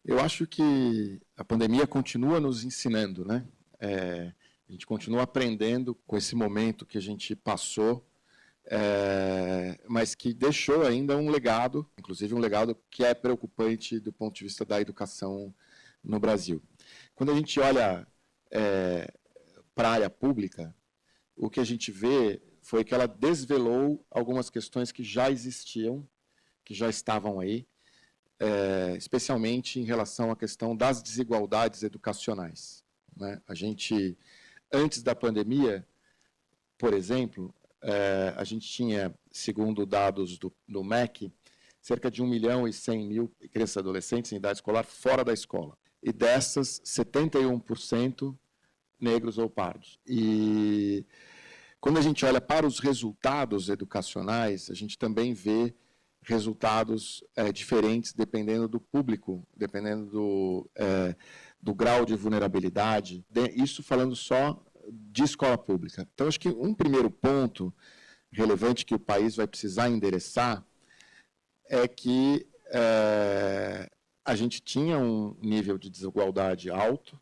Eu acho que a pandemia continua nos ensinando, né? A gente continua aprendendo com esse momento que a gente passou, mas que deixou ainda um legado, inclusive um legado que é preocupante do ponto de vista da educação no Brasil. Quando a gente olha para a área pública, o que a gente vê foi que ela desvelou algumas questões que já existiam, que já estavam aí, especialmente em relação à questão das desigualdades educacionais, né? A gente, antes da pandemia, por exemplo, a gente tinha, segundo dados do MEC, cerca de 1.100.000 crianças e adolescentes em idade escolar fora da escola. E dessas, 71% negros ou pardos. E quando a gente olha para os resultados educacionais, a gente também vê resultados diferentes dependendo do público, dependendo do grau de vulnerabilidade. Isso falando só de escola pública. Então, acho que um primeiro ponto relevante que o país vai precisar endereçar é que a gente tinha um nível de desigualdade alto,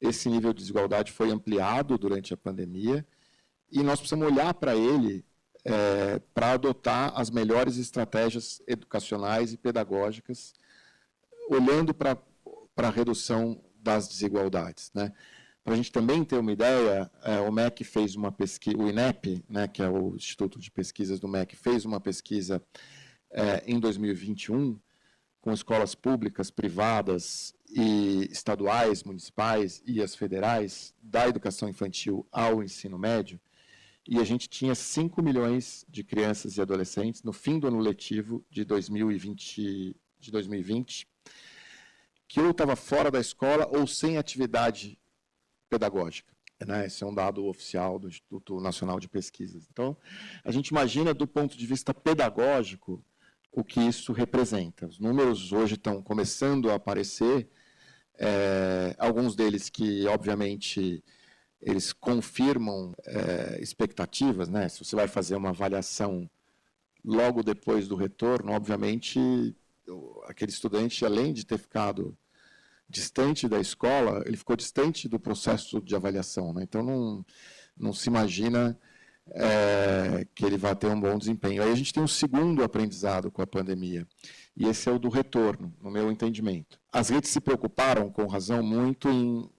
esse nível de desigualdade foi ampliado durante a pandemia, e nós precisamos olhar para ele para adotar as melhores estratégias educacionais e pedagógicas, olhando para a redução das desigualdades, né? Para a gente também ter uma ideia, o MEC fez uma pesquisa, o INEP, né, que é o Instituto de Pesquisas do MEC, fez uma pesquisa em 2021 com escolas públicas, privadas e estaduais, municipais e as federais, da educação infantil ao ensino médio, e a gente tinha 5 milhões de crianças e adolescentes no fim do ano letivo de 2020, que ou estava fora da escola ou sem atividade pedagógica, né? Esse é um dado oficial do Instituto Nacional de Pesquisas. Então, a gente imagina, do ponto de vista pedagógico, o que isso representa. Os números hoje estão começando a aparecer, alguns deles que, obviamente, eles confirmam expectativas, né? Se você vai fazer uma avaliação logo depois do retorno, obviamente, aquele estudante, além de ter ficado distante da escola, ele ficou distante do processo de avaliação, né? Então, não se imagina que ele vai ter um bom desempenho. Aí a gente tem um segundo aprendizado com a pandemia, e esse é o do retorno, no meu entendimento. As redes se preocuparam, com razão, muito em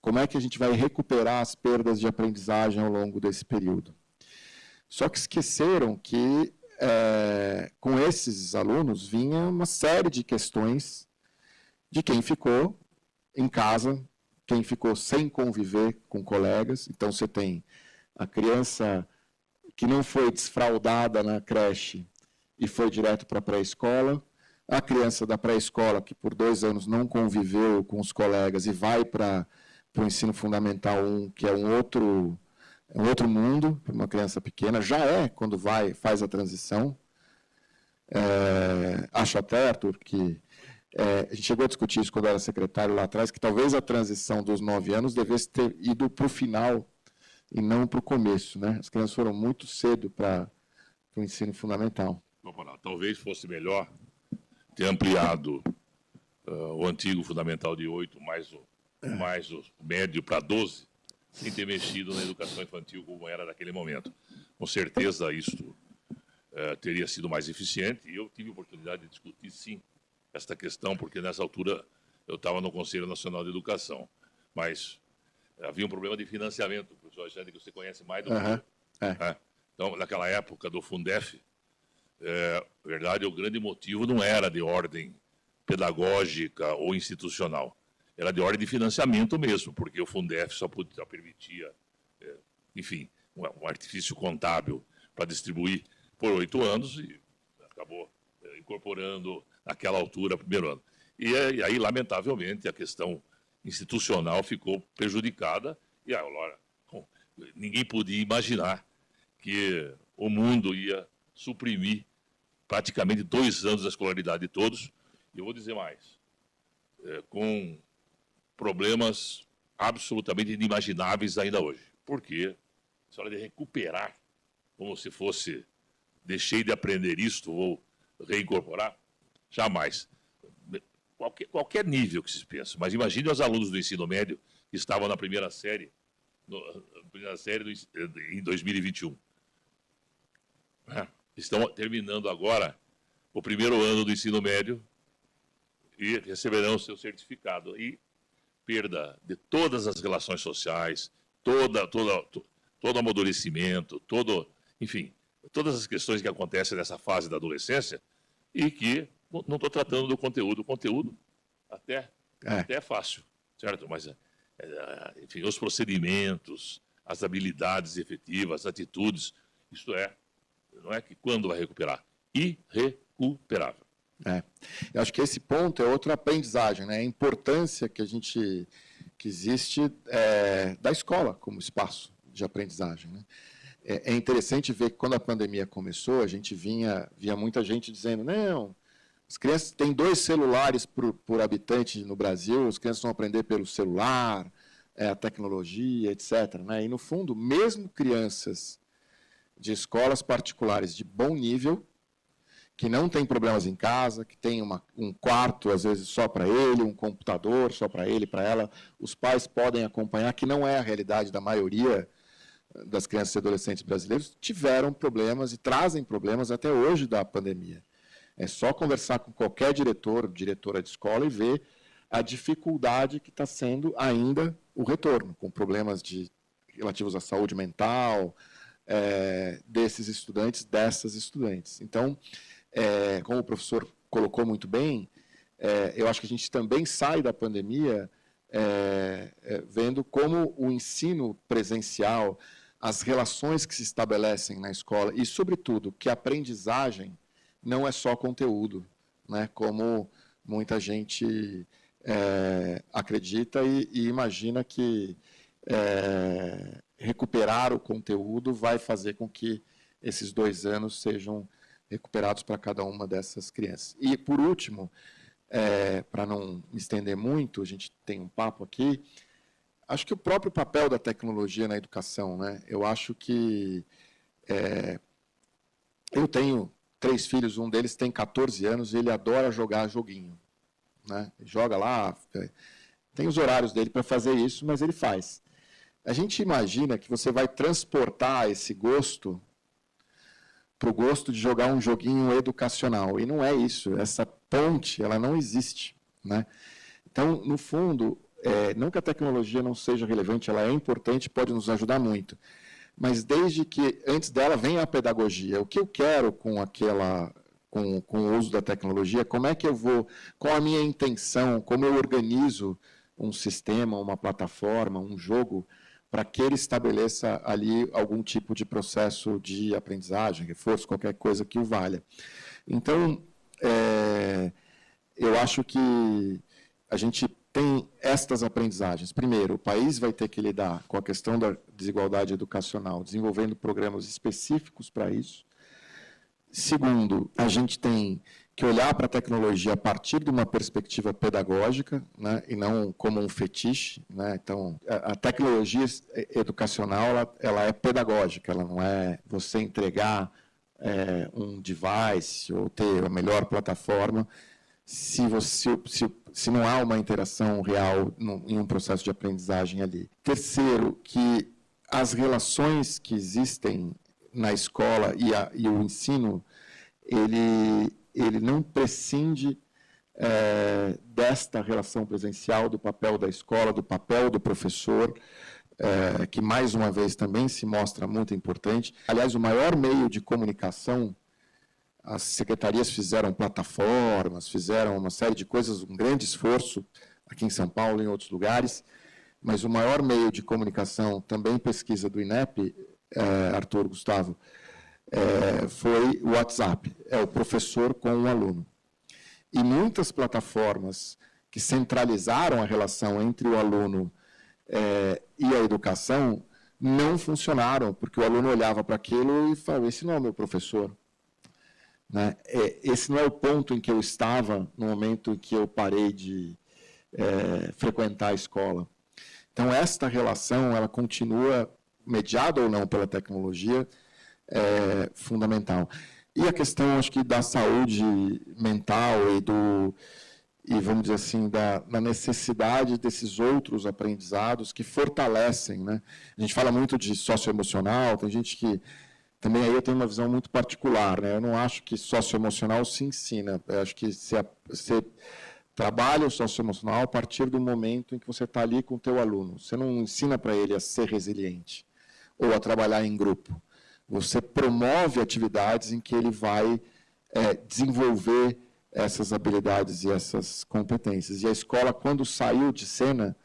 como é que a gente vai recuperar as perdas de aprendizagem ao longo desse período. Só que esqueceram que, com esses alunos, vinha uma série de questões de quem ficou em casa, quem ficou sem conviver com colegas. Então, você tem a criança que não foi desfraldada na creche e foi direto para a pré-escola, a criança da pré-escola que por 2 anos não conviveu com os colegas e vai para o ensino fundamental 1, que é um outro mundo, para uma criança pequena, já quando faz a transição. Acho até, Arthur, que a gente chegou a discutir isso quando eu era secretário lá atrás, que talvez a transição dos 9 anos devesse ter ido para o final e não para o começo, né? As crianças foram muito cedo para o ensino fundamental. Talvez fosse melhor ter ampliado o antigo fundamental de 8 mais o médio para 12, sem ter mexido na educação infantil como era naquele momento. Com certeza isso teria sido mais eficiente, e eu tive a oportunidade de discutir, sim, esta questão, porque nessa altura eu estava no Conselho Nacional de Educação, mas havia um problema de financiamento, professor Alexandre, que você conhece mais do que eu. Então, naquela época do Fundef, na verdade, o grande motivo não era de ordem pedagógica ou institucional, era de ordem de financiamento mesmo, porque o Fundef só permitia, enfim, um artifício contábil para distribuir por 8 anos e acabou incorporando, naquela altura, primeiro ano. E aí, lamentavelmente, a questão institucional ficou prejudicada e agora ninguém podia imaginar que o mundo ia suprimir praticamente 2 anos da escolaridade de todos. E eu vou dizer mais, com problemas absolutamente inimagináveis ainda hoje. Porque, se hora de recuperar, como se fosse, deixei de aprender isto, vou reincorporar, jamais. qualquer nível que se pensa. Mas imagine os alunos do ensino médio que estavam na primeira série em 2021. Estão terminando agora o primeiro ano do ensino médio e receberão o seu certificado. E perda de todas as relações sociais, todo amadurecimento, enfim, todas as questões que acontecem nessa fase da adolescência e que não estou tratando do conteúdo. O conteúdo até é fácil, certo? Mas, enfim, os procedimentos, as habilidades efetivas, as atitudes, isso não é que quando vai recuperar, irrecuperável. Eu acho que esse ponto é outra aprendizagem, né? A importância que existe da escola como espaço de aprendizagem, né? É interessante ver que quando a pandemia começou, a gente via muita gente dizendo, não, as crianças têm 2 celulares por habitante no Brasil, as crianças vão aprender pelo celular, a tecnologia, etc. Né? E, no fundo, mesmo crianças de escolas particulares de bom nível, que não tem problemas em casa, que tem um quarto, às vezes, só para ele, um computador só para ele, para ela, os pais podem acompanhar, que não é a realidade da maioria das crianças e adolescentes brasileiros, tiveram problemas e trazem problemas até hoje da pandemia. É só conversar com qualquer diretora de escola e ver a dificuldade que está sendo ainda o retorno, com problemas relativos à saúde mental desses estudantes, dessas estudantes. Então, como o professor colocou muito bem, eu acho que a gente também sai da pandemia vendo como o ensino presencial, as relações que se estabelecem na escola e, sobretudo, que a aprendizagem não é só conteúdo, né, como muita gente acredita e imagina que recuperar o conteúdo vai fazer com que esses 2 anos sejam recuperados para cada uma dessas crianças. E, por último, para não me estender muito, a gente tem um papo aqui, acho que o próprio papel da tecnologia na educação, né? Eu acho que eu tenho 3 filhos, um deles tem 14 anos e ele adora jogar joguinho, né? Joga lá, tem os horários dele para fazer isso, mas ele faz. A gente imagina que você vai transportar esse gosto para o gosto de jogar um joguinho educacional, e não é isso, essa ponte, ela não existe, né? Então, no fundo, não que a tecnologia não seja relevante, ela é importante, pode nos ajudar muito, mas desde que antes dela venha a pedagogia, o que eu quero com o uso da tecnologia, como é que eu vou, qual a minha intenção, como eu organizo um sistema, uma plataforma, um jogo, para que ele estabeleça ali algum tipo de processo de aprendizagem, reforço, qualquer coisa que o valha. Então, eu acho que a gente tem estas aprendizagens. Primeiro, o país vai ter que lidar com a questão da desigualdade educacional, desenvolvendo programas específicos para isso. Segundo, a gente tem que olhar para a tecnologia a partir de uma perspectiva pedagógica, né, e não como um fetiche, né? Então, a tecnologia educacional ela é pedagógica, ela não é você entregar um device ou ter a melhor plataforma se não há uma interação real em um processo de aprendizagem ali. Terceiro, que as relações que existem na escola e o ensino, ele não prescinde desta relação presencial, do papel da escola, do papel do professor, que, mais uma vez, também se mostra muito importante. Aliás, o maior meio de comunicação, as secretarias fizeram plataformas, fizeram uma série de coisas, um grande esforço, aqui em São Paulo e em outros lugares, mas o maior meio de comunicação, também pesquisa do INEP, Arthur, Gustavo, foi o WhatsApp, o professor com o aluno. E muitas plataformas que centralizaram a relação entre o aluno e a educação não funcionaram, porque o aluno olhava para aquilo e falava, esse não é o meu professor. Né? Esse não é o ponto em que eu estava no momento em que eu parei de frequentar a escola. Então, esta relação, ela continua, mediada ou não pela tecnologia, fundamental. E a questão, acho que, da saúde mental e e vamos dizer assim, da necessidade desses outros aprendizados que fortalecem, né? A gente fala muito de socioemocional, tem gente que também aí eu tenho uma visão muito particular, né? Eu não acho que socioemocional se ensina, eu acho que você trabalha o socioemocional a partir do momento em que você está ali com o teu aluno. Você não ensina para ele a ser resiliente ou a trabalhar em grupo. Você promove atividades em que ele vai desenvolver essas habilidades e essas competências. E a escola, quando saiu de cena,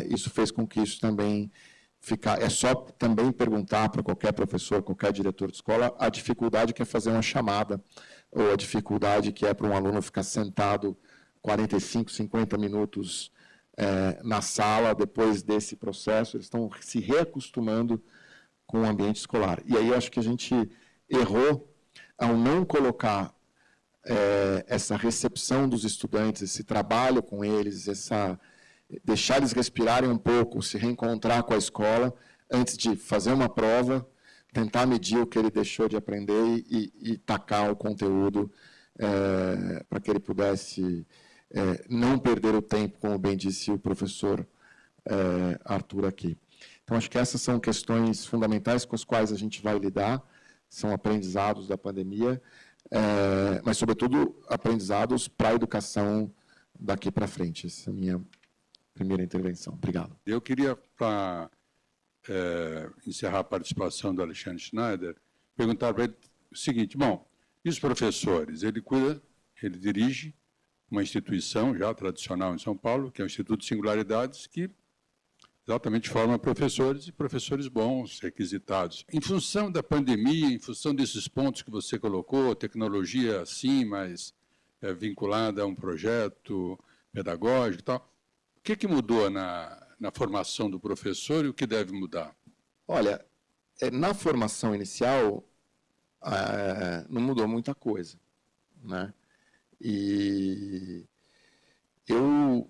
isso fez com que isso também ficasse. É só também perguntar para qualquer professor, qualquer diretor de escola, a dificuldade que é fazer uma chamada, ou a dificuldade que é para um aluno ficar sentado 45, 50 minutos na sala. Depois desse processo, eles estão se reacostumando com o ambiente escolar. E aí eu acho que a gente errou ao não colocar essa recepção dos estudantes, esse trabalho com eles, deixar eles respirarem um pouco, se reencontrar com a escola, antes de fazer uma prova, tentar medir o que ele deixou de aprender e tacar o conteúdo para que ele pudesse não perder o tempo, como bem disse o professor Arthur aqui. Então, acho que essas são questões fundamentais com as quais a gente vai lidar, são aprendizados da pandemia, mas, sobretudo, aprendizados para a educação daqui para frente. Essa é a minha primeira intervenção. Obrigado. Eu queria, para encerrar a participação do Alexandre Schneider, perguntar para ele o seguinte: bom, e os professores? Ele dirige uma instituição já tradicional em São Paulo, que é o Instituto de Singularidades, que exatamente forma professores, e professores bons, requisitados. Em função da pandemia, em função desses pontos que você colocou, tecnologia sim, mas vinculada a um projeto pedagógico e tal, o que mudou na formação do professor e o que deve mudar? Olha, na formação inicial, não mudou muita coisa, né? E eu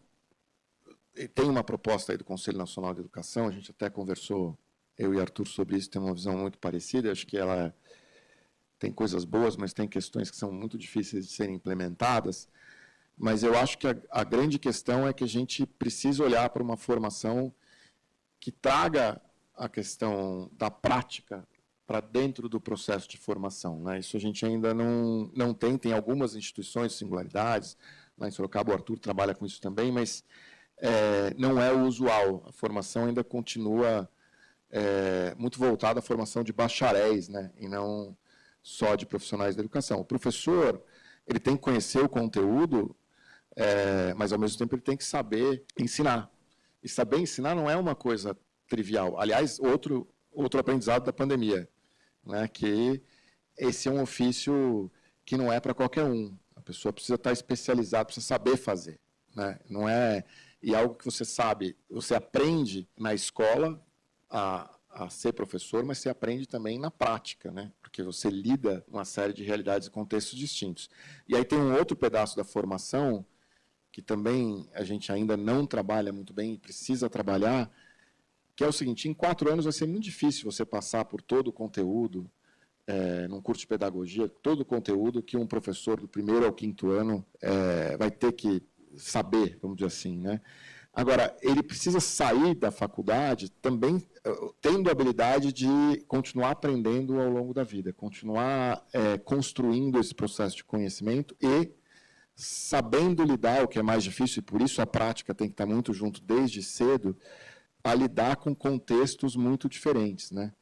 tenho uma proposta aí do Conselho Nacional de Educação, a gente até conversou, eu e Arthur, sobre isso, tem uma visão muito parecida, acho que ela tem coisas boas, mas tem questões que são muito difíceis de serem implementadas, mas eu acho que a grande questão é que a gente precisa olhar para uma formação que traga a questão da prática para dentro do processo de formação, né? Isso a gente ainda não tem algumas instituições, singularidades, lá em Sorocaba o Arthur trabalha com isso também, mas não é o usual. A formação ainda continua muito voltada à formação de bacharéis, né? E não só de profissionais da educação. O professor, ele tem que conhecer o conteúdo, mas, ao mesmo tempo, ele tem que saber ensinar. E saber ensinar não é uma coisa trivial. Aliás, outro aprendizado da pandemia, né? Que esse é um ofício que não é para qualquer um. A pessoa precisa estar especializada, precisa saber fazer, né? Não é... E algo que você sabe, você aprende na escola a ser professor, mas você aprende também na prática, né? Porque você lida com uma série de realidades e contextos distintos. E aí tem um outro pedaço da formação que também a gente ainda não trabalha muito bem e precisa trabalhar, que é o seguinte: em 4 anos vai ser muito difícil você passar por todo o conteúdo, num curso de pedagogia, todo o conteúdo que um professor do 1º ao 5º ano vai ter que saber, vamos dizer assim, né? Agora, ele precisa sair da faculdade também tendo a habilidade de continuar aprendendo ao longo da vida, continuar construindo esse processo de conhecimento e sabendo lidar, o que é mais difícil, e por isso a prática tem que estar muito junto desde cedo, a lidar com contextos muito diferentes, né?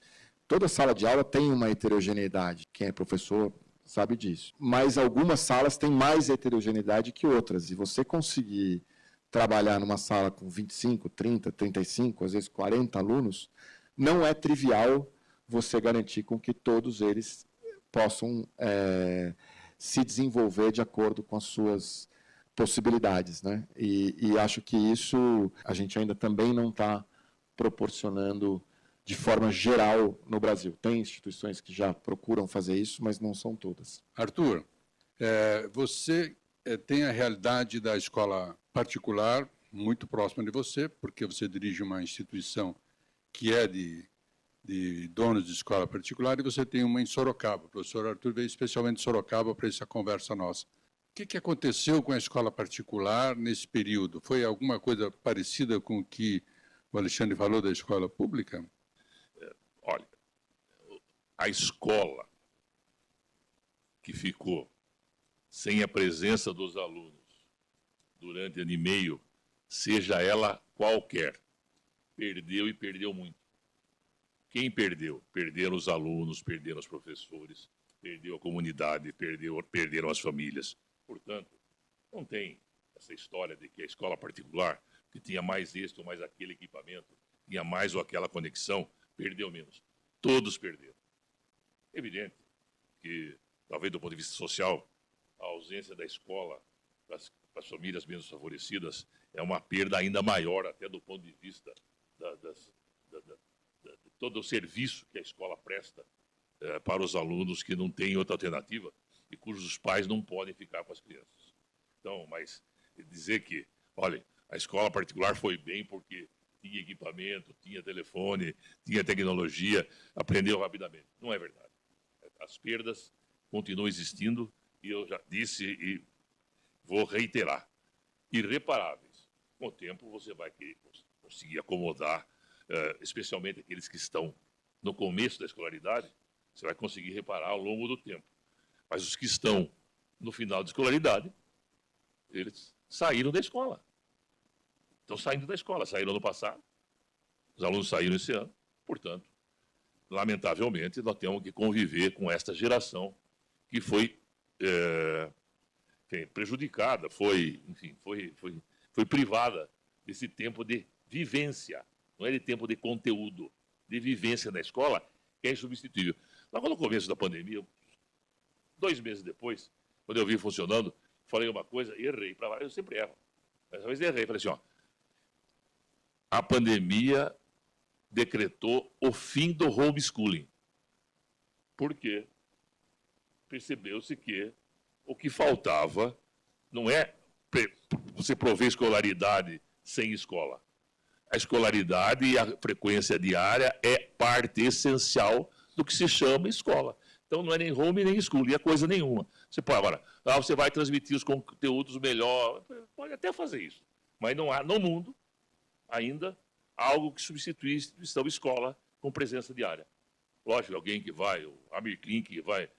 Toda sala de aula tem uma heterogeneidade, quem é professor sabe disso, mas algumas salas têm mais heterogeneidade que outras, e você conseguir trabalhar numa sala com 25, 30, 35, às vezes 40 alunos, não é trivial você garantir com que todos eles possam se desenvolver de acordo com as suas possibilidades, né? E acho que isso a gente ainda também não está proporcionando de forma geral no Brasil. Tem instituições que já procuram fazer isso, mas não são todas. Arthur, você tem a realidade da escola particular muito próxima de você, porque você dirige uma instituição que é de donos de escola particular, e você tem uma em Sorocaba. O professor Arthur veio especialmente de Sorocaba para essa conversa nossa. que aconteceu com a escola particular nesse período? Foi alguma coisa parecida com o que o Alexandre falou da escola pública? Olha, a escola que ficou sem a presença dos alunos durante ano e meio, seja ela qualquer, perdeu e perdeu muito. Quem perdeu? Perderam os alunos, perderam os professores, perdeu a comunidade, perderam as famílias. Portanto, não tem essa história de que a escola particular, que tinha mais este ou mais aquele equipamento, tinha mais ou aquela conexão, perdeu menos. Todos perderam. Evidente que, talvez do ponto de vista social, a ausência da escola para as famílias menos favorecidas é uma perda ainda maior, até do ponto de vista de todo o serviço que a escola presta para os alunos que não têm outra alternativa e cujos pais não podem ficar com as crianças. Então, mas dizer que, olha, a escola particular foi bem porque tinha equipamento, tinha telefone, tinha tecnologia, aprendeu rapidamente. Não é verdade. As perdas continuam existindo e eu já disse e vou reiterar, irreparáveis. Com o tempo você vai conseguir acomodar, especialmente aqueles que estão no começo da escolaridade, você vai conseguir reparar ao longo do tempo. Mas os que estão no final da escolaridade, eles saíram da escola. Estão saindo da escola, saíram no passado, os alunos saíram esse ano, portanto, lamentavelmente, nós temos que conviver com esta geração que foi prejudicada, foi privada desse tempo de vivência, não é de tempo de conteúdo, de vivência na escola, que é insubstituível. Logo no começo da pandemia, 2 meses depois, quando eu vi funcionando, falei uma coisa, errei, eu sempre erro, dessa vez errei, falei assim, ó, a pandemia decretou o fim do homeschooling. Por quê? Percebeu-se que o que faltava não é você prover escolaridade sem escola. A escolaridade e a frequência diária é parte essencial do que se chama escola. Então, não é nem home nem school, e é coisa nenhuma. Você pode, agora, você vai transmitir os conteúdos melhor, pode até fazer isso. Mas não há no mundo ainda algo que substitui a instituição escola com presença diária. Lógico, alguém que vai, o Amir Klink que vai,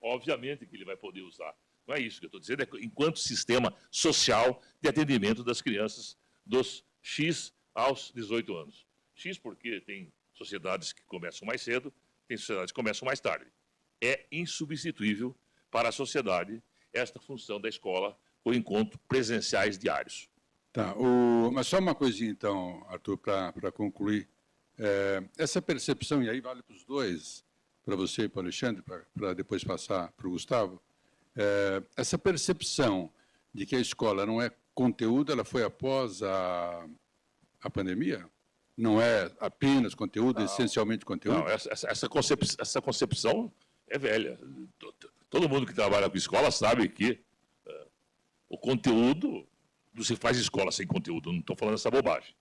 obviamente que ele vai poder usar. Não é isso que eu estou dizendo, é enquanto sistema social de atendimento das crianças dos X aos 18 anos. X porque tem sociedades que começam mais cedo, tem sociedades que começam mais tarde. É insubstituível para a sociedade esta função da escola com encontros presenciais diários. Tá, mas só uma coisinha, então, Arthur, para concluir. Essa percepção, e aí vale para os dois, para você e para o Alexandre, para depois passar para o Gustavo, essa percepção de que a escola não é conteúdo, ela foi após a pandemia? Não é apenas conteúdo, não, essencialmente conteúdo? Não, essa concepção é velha. Todo mundo que trabalha com escola sabe que o conteúdo, você faz escola sem conteúdo, não estou falando essa bobagem.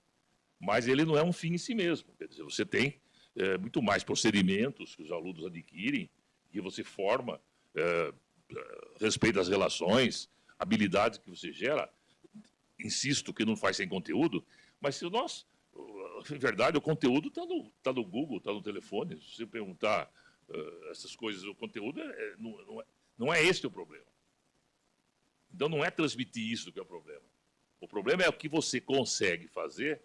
Mas ele não é um fim em si mesmo. Quer dizer, você tem muito mais procedimentos que os alunos adquirem, que você forma, respeito às relações, habilidades que você gera. Insisto que não faz sem conteúdo, mas se nós, em verdade, o conteúdo está no Google, está no telefone. Se você perguntar essas coisas, o conteúdo não é esse o problema. Então, não é transmitir isso que é o problema. O problema é o que você consegue fazer,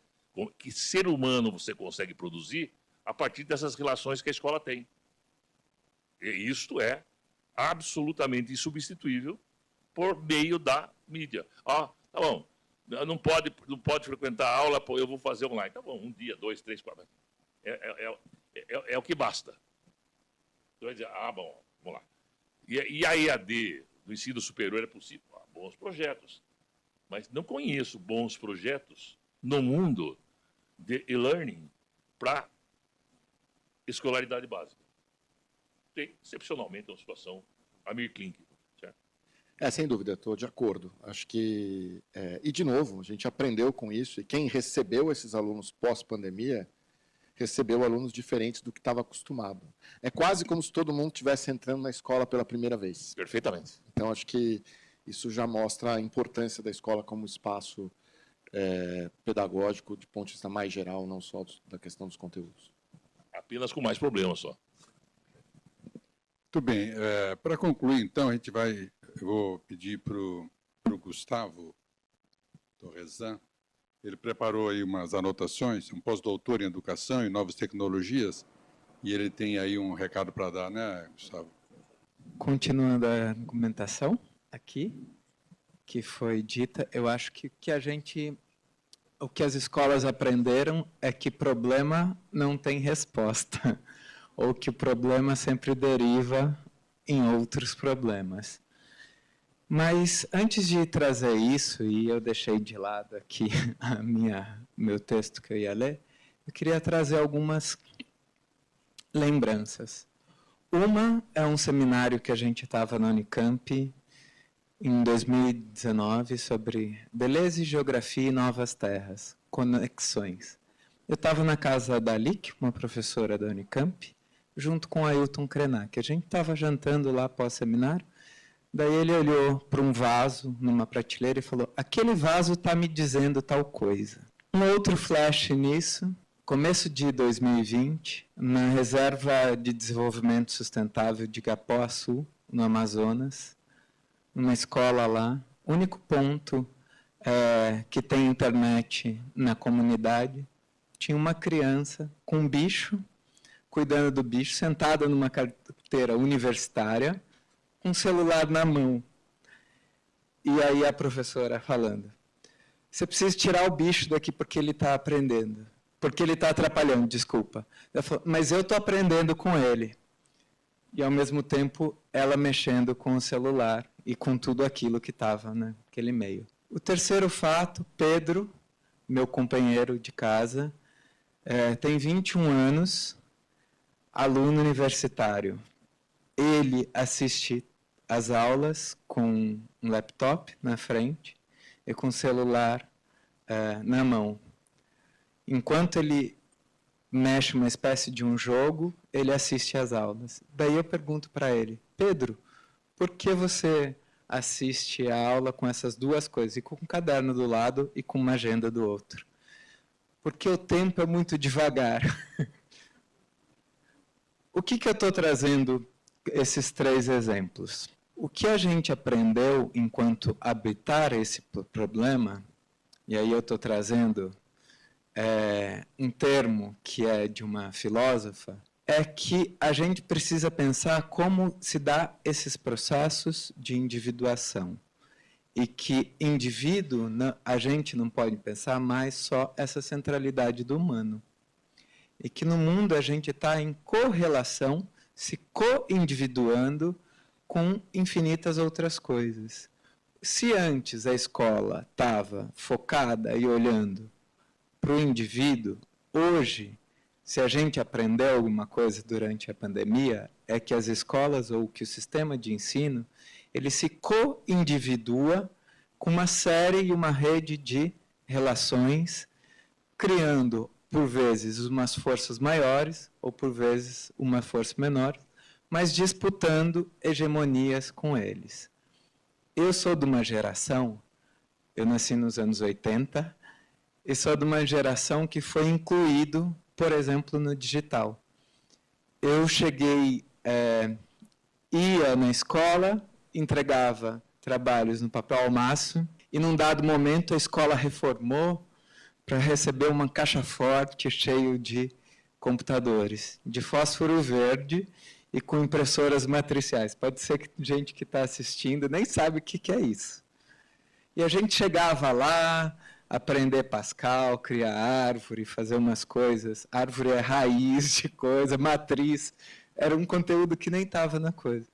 que ser humano você consegue produzir a partir dessas relações que a escola tem. E isto é absolutamente insubstituível por meio da mídia. Tá bom, não pode frequentar a aula, eu vou fazer online. Tá bom, 1 dia, 2, 3, 4. É o que basta. Você vai dizer, bom, vamos lá. E a EAD do ensino superior é possível? Bons projetos. Mas não conheço bons projetos no mundo de e-learning para escolaridade básica. Tem, excepcionalmente, uma situação Amir Klink. Sem dúvida, estou de acordo. Acho que, e de novo, a gente aprendeu com isso, e quem recebeu esses alunos pós-pandemia recebeu alunos diferentes do que estava acostumado. É quase como se todo mundo estivesse entrando na escola pela primeira vez. Perfeitamente. Então, acho que isso já mostra a importância da escola como espaço pedagógico, de ponto de vista mais geral, não só da questão dos conteúdos. Apenas com mais problemas só. Muito bem. Para concluir, então, eu vou pedir para o Gustavo Torresan. Ele preparou aí umas anotações, um pós-doutor em Educação e Novas Tecnologias, e ele tem aí um recado para dar, né, Gustavo? Continuando a argumentação aqui, que foi dita, eu acho que o que as escolas aprenderam é que problema não tem resposta, ou que o problema sempre deriva em outros problemas. Mas, antes de trazer isso, e eu deixei de lado aqui meu texto que eu ia ler, eu queria trazer algumas lembranças. Uma é um seminário que a gente estava na Unicamp em 2019 sobre beleza e geografia e novas terras, conexões. Eu estava na casa da Lick, uma professora da Unicamp, junto com a Ailton Krenak. A gente estava jantando lá pós-seminário. Daí ele olhou para um vaso numa prateleira e falou: aquele vaso está me dizendo tal coisa. Um outro flash nisso, começo de 2020, na Reserva de Desenvolvimento Sustentável de Igapoaçu, no Amazonas, numa escola lá, único ponto que tem internet na comunidade, tinha uma criança com um bicho, cuidando do bicho, sentada numa carteira universitária, com um celular na mão. E aí a professora falando: você precisa tirar o bicho daqui porque ele está aprendendo. Porque ele está atrapalhando, desculpa. Ela falou: mas eu estou aprendendo com ele. E, ao mesmo tempo, ela mexendo com o celular e com tudo aquilo que estava naquele meio. O terceiro fato, Pedro, meu companheiro de casa, tem 21 anos, aluno universitário. Ele assiste às aulas com um laptop na frente e com o celular na mão. Enquanto ele mexe uma espécie de um jogo, ele assiste às aulas. Daí eu pergunto para ele: Pedro, por que você assiste a aula com essas duas coisas, e com um caderno do lado e com uma agenda do outro? Porque o tempo é muito devagar. O que eu estou trazendo esses 3 exemplos? O que a gente aprendeu enquanto habitar esse problema, e aí eu estou trazendo um termo que é de uma filósofa, é que a gente precisa pensar como se dá esses processos de individuação. E que indivíduo, a gente não pode pensar mais só essa centralidade do humano. E que no mundo a gente está em correlação, se co-individuando com infinitas outras coisas. Se antes a escola estava focada e olhando para o indivíduo, hoje, se a gente aprendeu alguma coisa durante a pandemia, é que as escolas ou que o sistema de ensino, ele se co-individua com uma série e uma rede de relações, criando, por vezes, umas forças maiores, ou por vezes, uma força menor, mas disputando hegemonias com eles. Eu sou de uma geração, eu nasci nos anos 80, e sou de uma geração que foi incluído, por exemplo, no digital. Eu cheguei, ia na escola, entregava trabalhos no papel almaço, e num dado momento a escola reformou para receber uma caixa forte cheia de computadores, de fósforo verde e com impressoras matriciais. Pode ser que gente que está assistindo nem sabe o que é isso. E a gente chegava lá, aprender Pascal, criar árvore, fazer umas coisas. Árvore é raiz de coisa, matriz. Era um conteúdo que nem estava na coisa.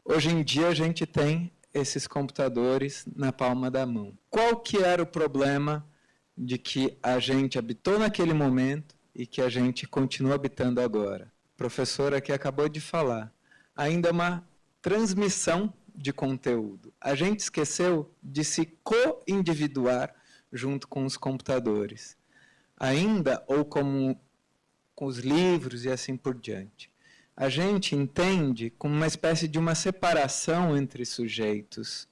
Hoje em dia a gente tem esses computadores na palma da mão. Qual que era o problema de que a gente habitou naquele momento e que a gente continua habitando agora? A professora aqui acabou de falar. Ainda é uma transmissão de conteúdo. A gente esqueceu de se co-individuar junto com os computadores. Ainda, ou como com os livros e assim por diante. A gente entende como uma espécie de uma separação entre sujeitos,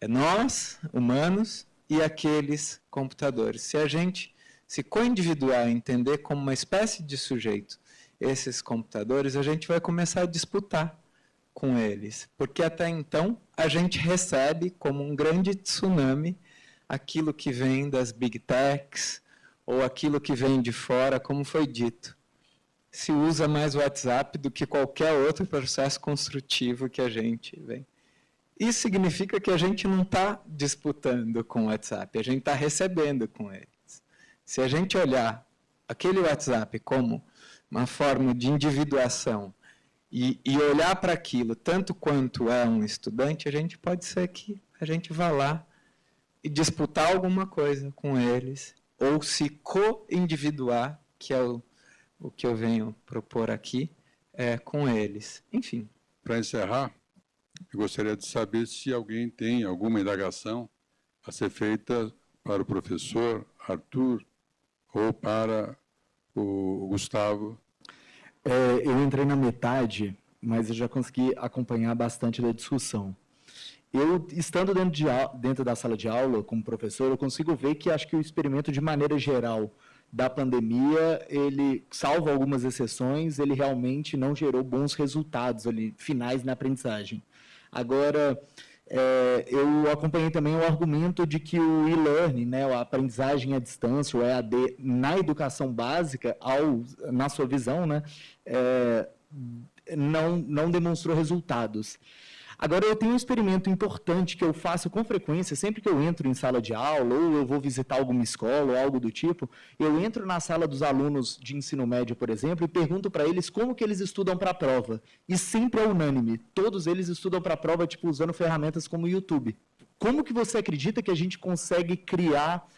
nós, humanos, e aqueles computadores. Se a gente se co-individuar e entender como uma espécie de sujeito esses computadores, a gente vai começar a disputar com eles, porque até então a gente recebe como um grande tsunami aquilo que vem das big techs ou aquilo que vem de fora, como foi dito. Se usa mais o WhatsApp do que qualquer outro processo construtivo que a gente vem. Isso significa que a gente não está disputando com o WhatsApp, a gente está recebendo com eles. Se a gente olhar aquele WhatsApp como uma forma de individuação e olhar para aquilo tanto quanto é um estudante, a gente pode ser que a gente vá lá e disputar alguma coisa com eles, ou se co-individuar, que é o que eu venho propor aqui, com eles. Enfim. Para encerrar, eu gostaria de saber se alguém tem alguma indagação a ser feita para o professor Arthur ou para o Gustavo. Eu entrei na metade, mas eu já consegui acompanhar bastante da discussão. Eu, estando dentro da sala de aula como professor, eu consigo ver que acho que o experimento, de maneira geral, da pandemia, ele, salvo algumas exceções, ele realmente não gerou bons resultados ali, finais na aprendizagem. Agora, eu acompanhei também o argumento de que o e-learning, né, a aprendizagem à distância, o EAD, na educação básica, na sua visão, né, não demonstrou resultados. Agora, eu tenho um experimento importante que eu faço com frequência, sempre que eu entro em sala de aula, ou eu vou visitar alguma escola, ou algo do tipo, eu entro na sala dos alunos de ensino médio, por exemplo, e pergunto para eles como que eles estudam para a prova. E sempre é unânime, todos eles estudam para a prova, tipo, usando ferramentas como o YouTube. Como que você acredita que a gente consegue criar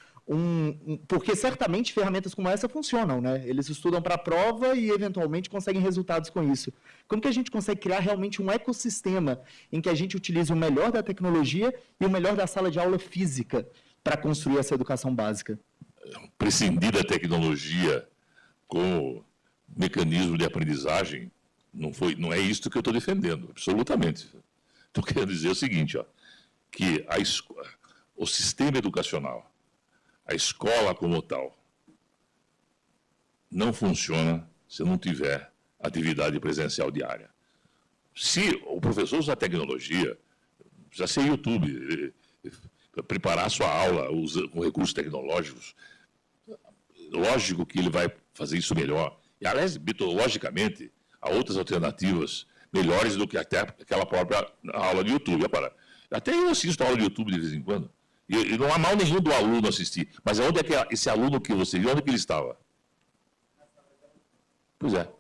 porque certamente ferramentas como essa funcionam, né? Eles estudam para a prova e, eventualmente, conseguem resultados com isso. Como que a gente consegue criar realmente um ecossistema em que a gente utilize o melhor da tecnologia e o melhor da sala de aula física para construir essa educação básica? Prescindir da tecnologia como mecanismo de aprendizagem não é isso que eu estou defendendo, absolutamente. Estou querendo dizer o seguinte, que o sistema educacional, a escola como tal, não funciona se não tiver atividade presencial diária. Se o professor usa a tecnologia, precisa ser YouTube, preparar sua aula com recursos tecnológicos, lógico que ele vai fazer isso melhor. E, aliás, metodologicamente, há outras alternativas melhores do que até aquela própria aula de YouTube. Até eu assisto a aula de YouTube de vez em quando. E não há mal nenhum do aluno assistir. Mas onde é que esse aluno que você viu, onde é que ele estava? Pois é.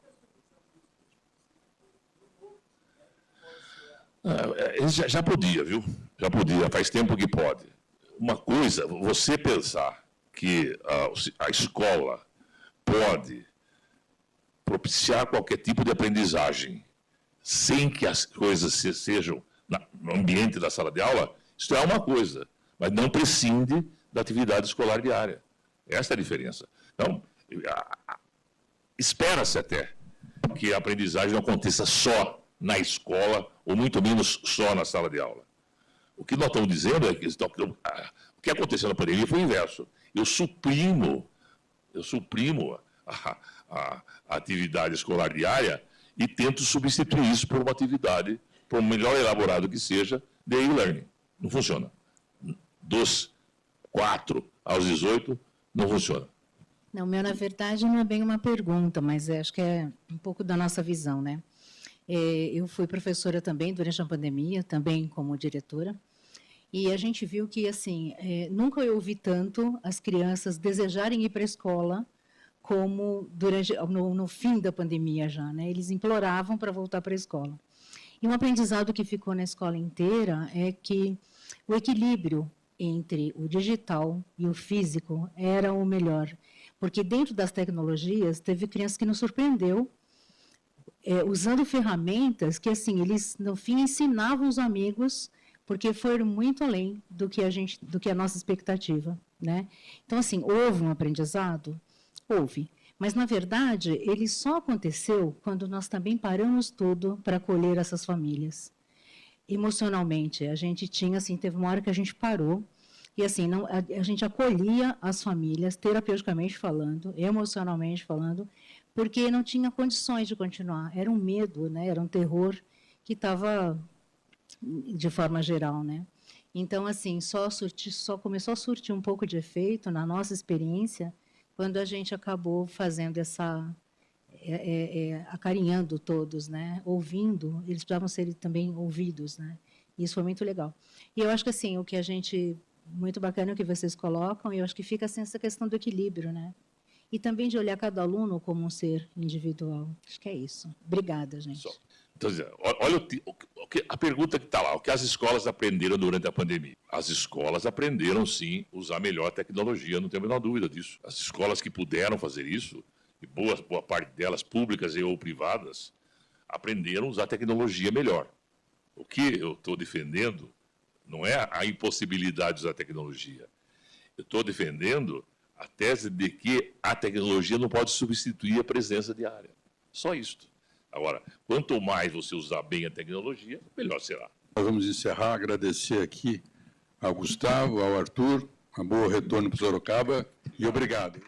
Ele já podia, viu? Já podia, faz tempo que pode. Uma coisa, você pensar que a escola pode propiciar qualquer tipo de aprendizagem sem que as coisas sejam no ambiente da sala de aula, isso é uma coisa. Mas não prescinde da atividade escolar diária. Essa é a diferença. Então, espera-se até que a aprendizagem não aconteça só na escola, ou muito menos só na sala de aula. O que nós estamos dizendo é que o que aconteceu na pandemia foi o inverso. Eu suprimo a atividade escolar diária e tento substituir isso por uma atividade, por um melhor elaborado que seja, de e-learning. Não funciona. Dos 4 aos 18, não funciona. Não, na verdade, não é bem uma pergunta, mas acho que é um pouco da nossa visão, né? Eu fui professora também durante a pandemia, também como diretora, e a gente viu que, assim, nunca eu ouvi tanto as crianças desejarem ir para a escola como no fim da pandemia já, né? Eles imploravam para voltar para a escola. E um aprendizado que ficou na escola inteira é que o equilíbrio entre o digital e o físico era o melhor, porque dentro das tecnologias teve crianças que nos surpreendeu usando ferramentas que, assim, eles no fim ensinavam os amigos, porque foram muito além do que a nossa expectativa, né? Então, assim, houve um aprendizado? Houve, Mas, na verdade, ele só aconteceu quando nós também paramos tudo para acolher essas famílias. Emocionalmente, a gente tinha, assim, teve uma hora que a gente parou, e assim, não, a gente acolhia as famílias, terapeuticamente falando, emocionalmente falando, porque não tinha condições de continuar. Era um medo, né? Era um terror que estava de forma geral, né? Então, assim, só começou a surtir um pouco de efeito na nossa experiência quando a gente acabou fazendo essa acarinhando todos, né? Ouvindo, eles precisavam ser também ouvidos, né? Isso foi muito legal. E eu acho que assim, o que a gente muito bacana é o que vocês colocam, e eu acho que fica assim essa questão do equilíbrio, né? E também de olhar cada aluno como um ser individual. Acho que é isso. Obrigada, gente. Então, olha a pergunta que está lá. O que as escolas aprenderam durante a pandemia? As escolas aprenderam, sim, usar melhor a tecnologia, não tenho a menor dúvida disso. As escolas que puderam fazer isso, e boa parte delas, públicas e ou privadas, aprenderam a usar a tecnologia melhor. O que eu estou defendendo não é a impossibilidade de usar a tecnologia. Eu estou defendendo a tese de que a tecnologia não pode substituir a presença diária. Só isto. Agora, quanto mais você usar bem a tecnologia, melhor será. Nós vamos encerrar, agradecer aqui ao Gustavo, ao Arthur, um bom retorno para o Sorocaba e obrigado.